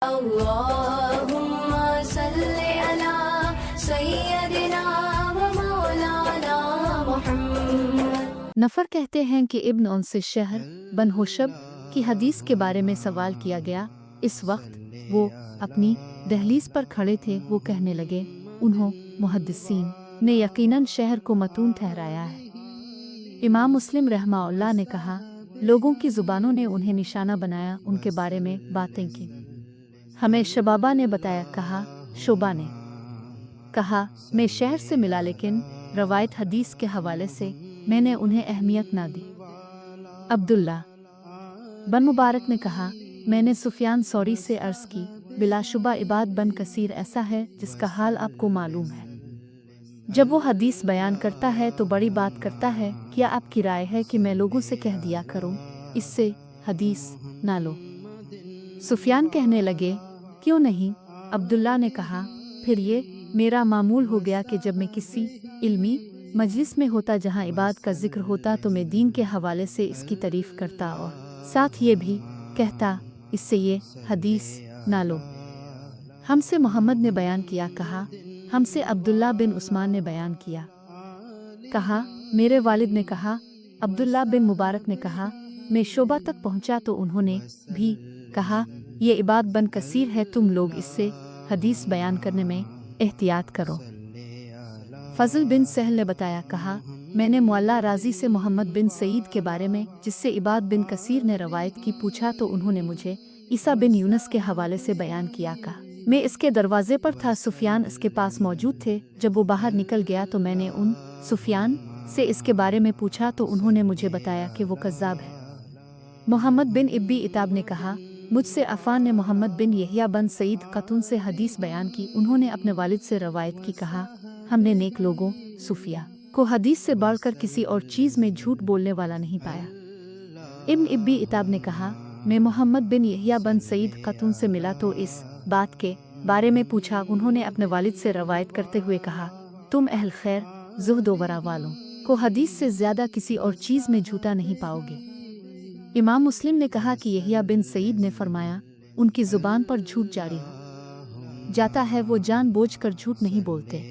اللہم صلی علی سیدنا و مولانا محمد۔ نفر کہتے ہیں کہ ابن انس شہر بن حشب کی حدیث کے بارے میں سوال کیا گیا۔ اس وقت وہ اپنی دہلیز پر کھڑے تھے۔ وہ کہنے لگے، انہوں محدثین نے یقیناً شہر کو متون ٹھہرایا ہے۔ امام مسلم رحمہ اللہ نے کہا، لوگوں کی زبانوں نے انہیں نشانہ بنایا، ان کے بارے میں باتیں کی۔ ہمیں شبابہ نے بتایا، کہا شعبہ نے کہا میں شہر سے ملا، لیکن روایت حدیث کے حوالے سے میں نے انہیں اہمیت نہ دی۔ عبداللہ بن مبارک نے کہا، میں نے سفیان ثوری سے عرض کی، بلا شبہ عباد بن کثیر ایسا ہے جس کا حال آپ کو معلوم ہے۔ جب وہ حدیث بیان کرتا ہے تو بڑی بات کرتا ہے۔ کیا آپ کی رائے ہے کہ میں لوگوں سے کہہ دیا کروں، اس سے حدیث نہ لو؟ سفیان کہنے لگے، کیوں نہیں؟ عبداللہ نے کہا، پھر یہ میرا معمول ہو گیا کہ جب میں کسی علمی مجلس میں ہوتا جہاں عباد کا ذکر ہوتا تو میں دین کے حوالے سے اس کی تعریف کرتا اور ساتھ یہ بھی کہتا، اس سے یہ حدیث نہ لو۔ ہم سے محمد نے بیان کیا، کہا ہم سے عبداللہ بن عثمان نے بیان کیا، کہا میرے والد نے کہا۔ عبداللہ بن مبارک نے کہا، میں شعبہ تک پہنچا تو انہوں نے بھی کہا، یہ عباد بن کثیر ہے، تم لوگ اس سے حدیث بیان کرنے میں احتیاط کرو۔ فضل بن سہل نے بتایا، کہا میں نے معلّہ راضی سے محمد بن سعید کے بارے میں جس سے عباد بن کثیر نے روایت کی پوچھا تو انہوں نے مجھے عیسیٰ بن یونس کے حوالے سے بیان کیا۔ کہا میں اس کے دروازے پر تھا، سفیان اس کے پاس موجود تھے۔ جب وہ باہر نکل گیا تو میں نے ان سفیان سے اس کے بارے میں پوچھا تو انہوں نے مجھے بتایا کہ وہ کذاب ہے۔ محمد بن ابی عتاب نے کہا، مجھ سے عفان نے محمد بن یحییٰ بن سعید قطن سے حدیث بیان کی، انہوں نے اپنے والد سے روایت کی، کہا ہم نے نیک لوگوں صوفیاء کو حدیث سے بڑھ کر کسی اور چیز میں جھوٹ بولنے والا نہیں پایا۔ ابن ابی عتاب نے کہا، میں محمد بن یحییٰ بن سعید قطن سے ملا تو اس بات کے بارے میں پوچھا، انہوں نے اپنے والد سے روایت کرتے ہوئے کہا، تم اہل خیر زہد و ورع والوں کو حدیث سے زیادہ کسی اور چیز میں جھوٹا نہیں پاؤ گے۔ امام مسلم نے کہا کہ یحییٰ بن سعید نے فرمایا، ان کی زبان پر جھوٹ جاری ہو جاتا ہے، وہ جان بوجھ کر جھوٹ نہیں بولتے۔